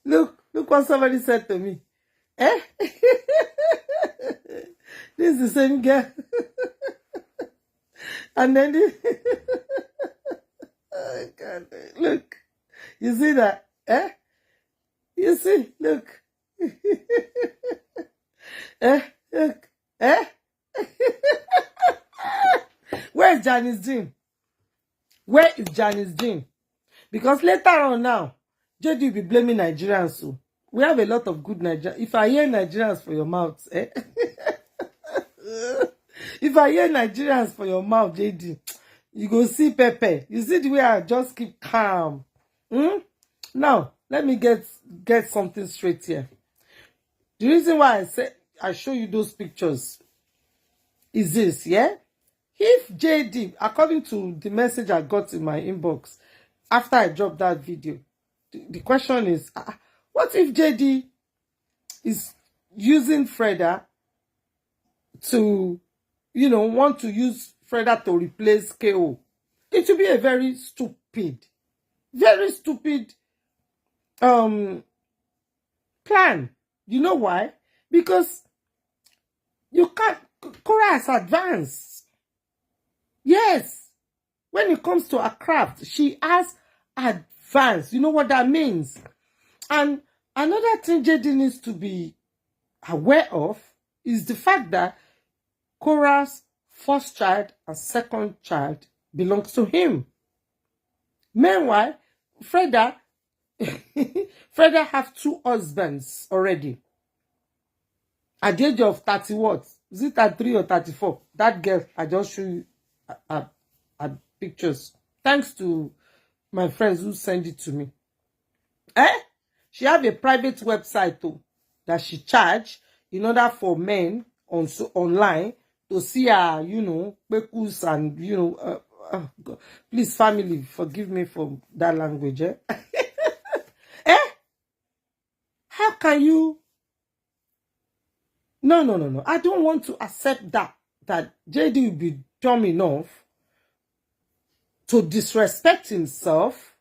Look what somebody said to me. Eh? This is the same girl. And then oh God, look. You see that? Eh? You see? Look. Eh? Look. Eh? Where is Janice Jean? Where is Janice Jean? Because later on now, JD will be blaming Nigerians. So we have a lot of good Nigerians. If I hear Nigerians for your mouth, eh? If I hear Nigerians for your mouth, JD, you go see Pepe. You see the way I just keep calm. Now, let me get something straight here. The reason why I said I show you those pictures is this, yeah? If JD, according to the message I got in my inbox after I dropped that video, the question is, what if JD is using Freda to, want to use Freda to replace KO? It will be a very stupid plan. You know why? Because you can't. Cora has advanced. Yes. When it comes to her craft, she has advanced. You know what that means? And another thing JD needs to be aware of is the fact that Cora's first child and second child belongs to him. Meanwhile, Freda have 2 husbands already. At the age of 30 what? Is it 33 or 34? That girl, I just show you her pictures. Thanks to my friends who sent it to me. She have a private website too that she charge in order for men online to see her, pekus and, God. Please, family, forgive me for that language. How can you? No. I don't want to accept that JD will be dumb enough to disrespect himself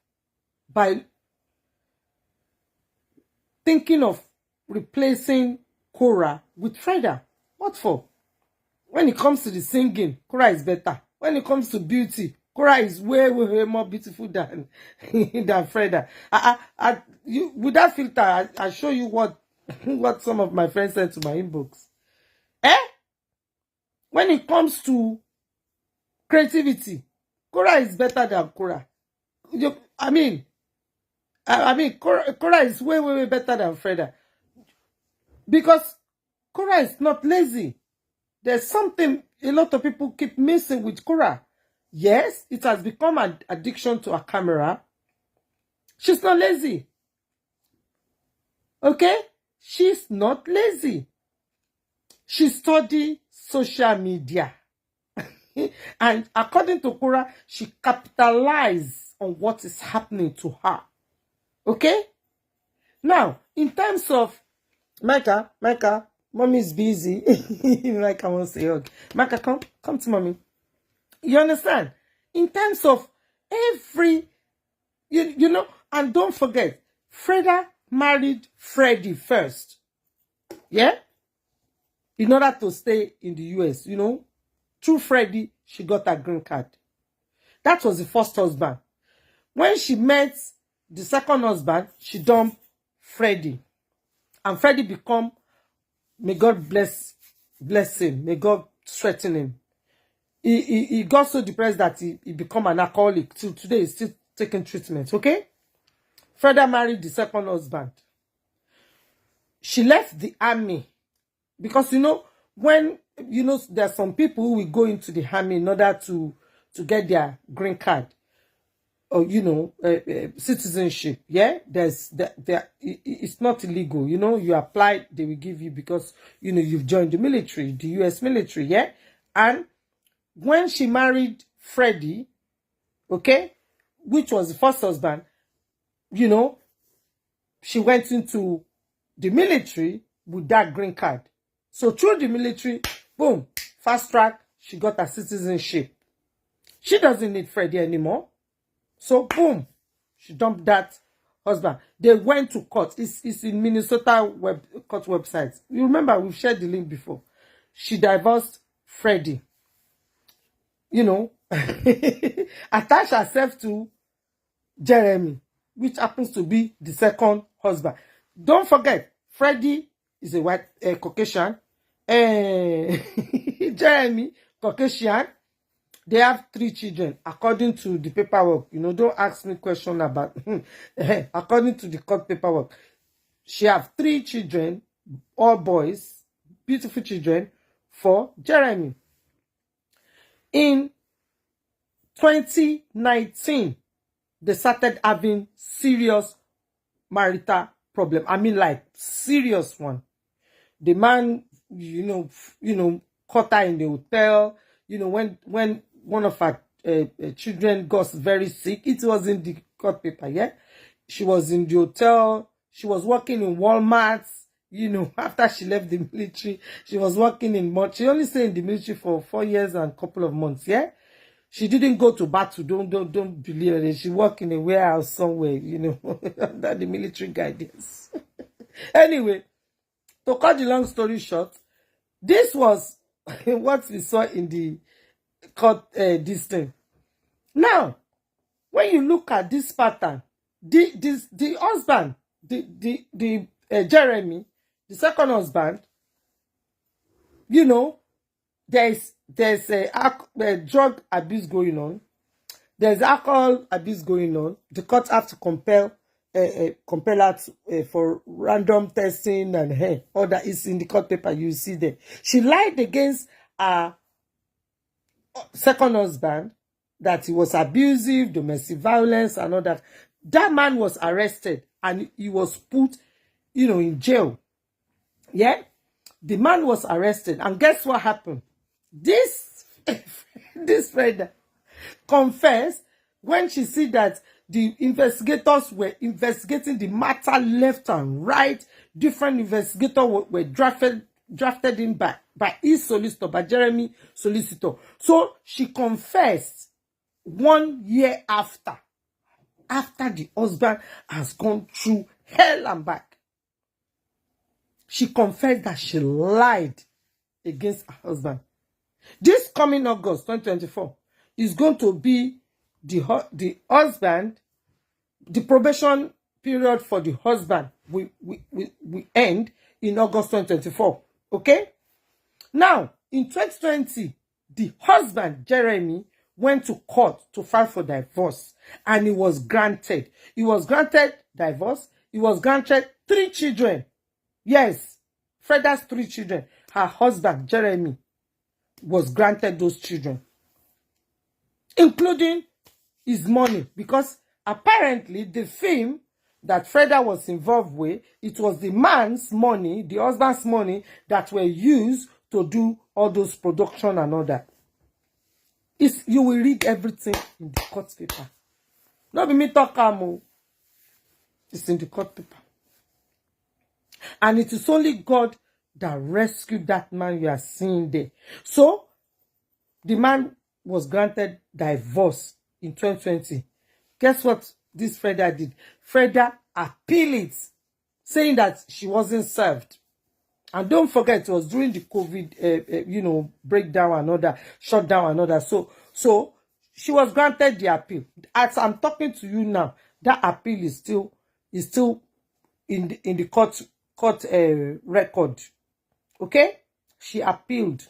by thinking of replacing Cora with Freda. What for? When it comes to the singing, Cora is better. When it comes to beauty, Cora is way more beautiful than Freda. With that filter, I show you what some of my friends sent to my inbox. When it comes to creativity, Cora is better than Cora. Cora is way better than Freda. Because Cora is not lazy. There's something a lot of people keep missing with Cora. Yes, it has become an addiction to a camera. She's not lazy. Okay? She's not lazy. She studied social media. And according to Cora, she capitalized on what is happening to her. Okay? Now, in terms of Micah, mommy is busy. Micah won't say hug. Micah, come to mommy. You understand? In terms of every, and don't forget, Freda married Freddie first. Yeah? In order to stay in the US, through Freddie, she got a green card. That was the first husband. When she met the second husband, she dumped Freddie. And Freddie become, may God bless him, may God strengthen him. He got so depressed that he become an alcoholic. Till today, he's still taking treatment, okay? Freda married the second husband. She left the army. Because, when, there are some people who will go into the army in order to get their green card. Or, citizenship. Yeah? It's not illegal. You apply, they will give you because, you've joined the military, the US military. Yeah? And when she married Freddie, okay, which was the first husband, she went into the military with that green card. So through the military, boom, fast track, she got her citizenship. She doesn't need Freddie anymore. So boom, she dumped that husband. They went to court. It's in Minnesota court website. You remember we've shared the link before. She divorced Freddie. You know, attached herself to Jeremy, which happens to be the second husband. Don't forget, Freddie is a white Caucasian. Jeremy, Caucasian. They have 3 children, according to the paperwork. You know, don't ask me question about according to the court paperwork. She have 3 children, all boys, beautiful children, for Jeremy. In 2019, they started having serious marital problem. I mean, like serious one. The man, you know, caught her in the hotel. You know, when one of her children got very sick, it was in the court paper. Yeah, she was in the hotel. She was working in Walmart. You know, after she left the military, she was working in she only stayed in the military for 4 years and a couple of months. Yeah. She didn't go to battle. Don't believe it. She worked in a warehouse somewhere, you know, under the military guidance. Anyway, to cut the long story short, this was what we saw in the court this thing. Now, when you look at this pattern, the husband, the Jeremy, the second husband, you know, there's a drug abuse going on. There's alcohol abuse going on. The court have to compel her for random testing and all that is in the court paper. You see there. She lied against her second husband that he was abusive, domestic violence, and all that. That man was arrested and he was put, you know, in jail. Yeah, the man was arrested, and guess what happened? This Freda confessed when she see that the investigators were investigating the matter left and right. Different investigators were drafted in by his solicitor, by Jeremy solicitor. So she confessed 1 year after the husband has gone through hell and back. She confessed that she lied against her husband. This coming August 2024 is going to be the husband, the probation period for the husband we end in August 2024. Okay? Now, in 2020, the husband, Jeremy, went to court to file for divorce, and he was granted. He was granted divorce. He was granted 3 children. Yes, Freda's 3 children. Her husband, Jeremy, was granted those children, including his money, because apparently the film that Freda was involved with, it was the man's money, the husband's money, that were used to do all those production and all that. You will read everything in the court paper. Not be me talk amo. It's in the court paper. And it is only God that rescued that man you are seeing there. So, the man was granted divorce in 2020. Guess what this Freda did? Freda appealed it, saying that she wasn't served. And don't forget, it was during the COVID, you know, breakdown and all that, shutdown and all that. So she was granted the appeal. As I'm talking to you now, that appeal is still in the court record. Okay, she appealed.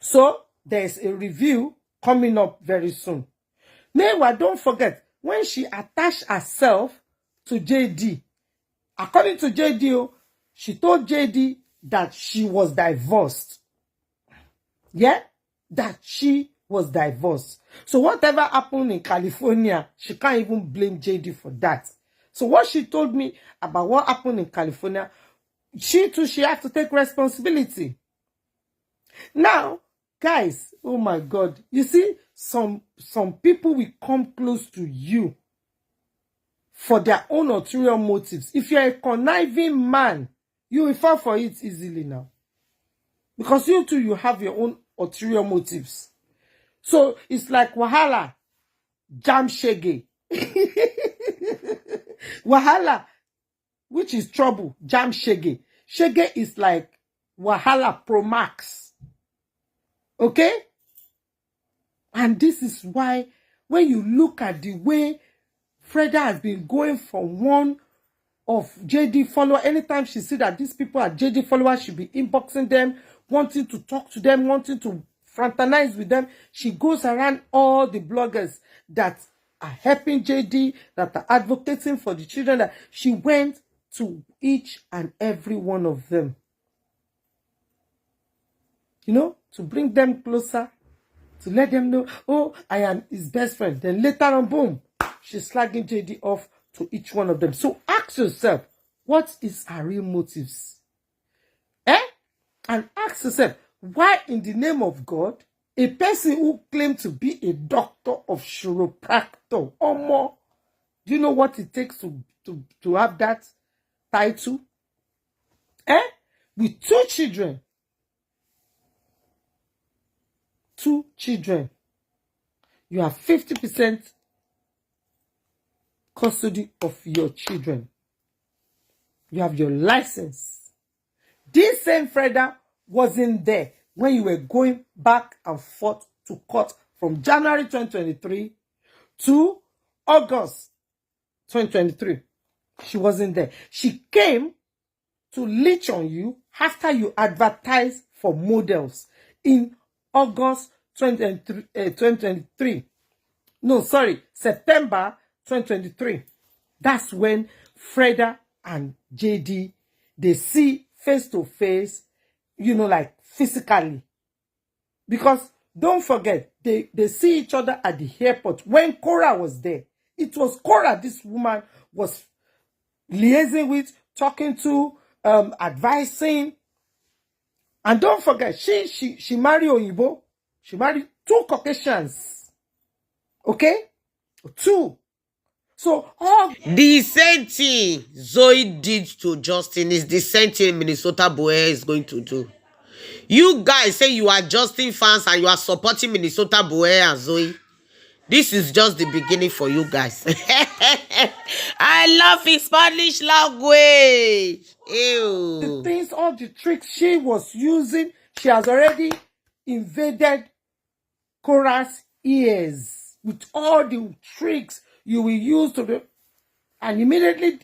So there's a review coming up very soon. Meanwhile, don't forget, when she attached herself to JD, according to JD, she told JD that she was divorced. Yeah? That she was divorced. So whatever happened in California, she can't even blame JD for that. So what she told me about what happened in California, she too, she has to take responsibility. Now, guys, oh my God, you see, some people will come close to you for their own ulterior motives. If you're a conniving man, you will fall for it easily now. Because you too, you have your own ulterior motives. So it's like wahala, jam shege. Wahala, which is trouble, jam shege. Shege is like Wahala Pro Max. Okay? And this is why, when you look at the way Freda has been going from one of JD follower, anytime she see that these people are JD followers, she'll be inboxing them, wanting to talk to them, wanting to fraternize with them. She goes around all the bloggers that are helping JD, that are advocating for the children. That she went to each and every one of them, you know, to bring them closer, to let them know, oh, I am his best friend. Then later on, boom, she's slagging JD off to each one of them. So ask yourself, what is her real motives? And ask yourself, why in the name of God, a person who claimed to be a doctor of chiropractor, or more, do you know what it takes to have that title? With 2 children. 2 children. You have 50% custody of your children. You have your license. This same Freda wasn't there when you were going back and forth to court from January 2023 to August 2023. She wasn't there. She came to leech on you after you advertised for models in August 2023. No, sorry, September 2023. That's when Freda and JD, they see face to face, you know, like physically. Because don't forget, they see each other at the airport when Cora was there. It was Cora this woman was liaising with, talking to, advising. And don't forget, she married Oyibo. She married 2 Caucasians. Okay? 2. So all the same thing Zoe did to Justin is the same thing Minesota buhehe is going to do. You guys say you are Justin fans and you are supporting Minesota buhehe and Zoe. This is just the beginning for you guys. I love his Spanish language. Ew. the things, all the tricks she was using, she has already invaded Cora's ears with all the tricks you will use to the, and immediately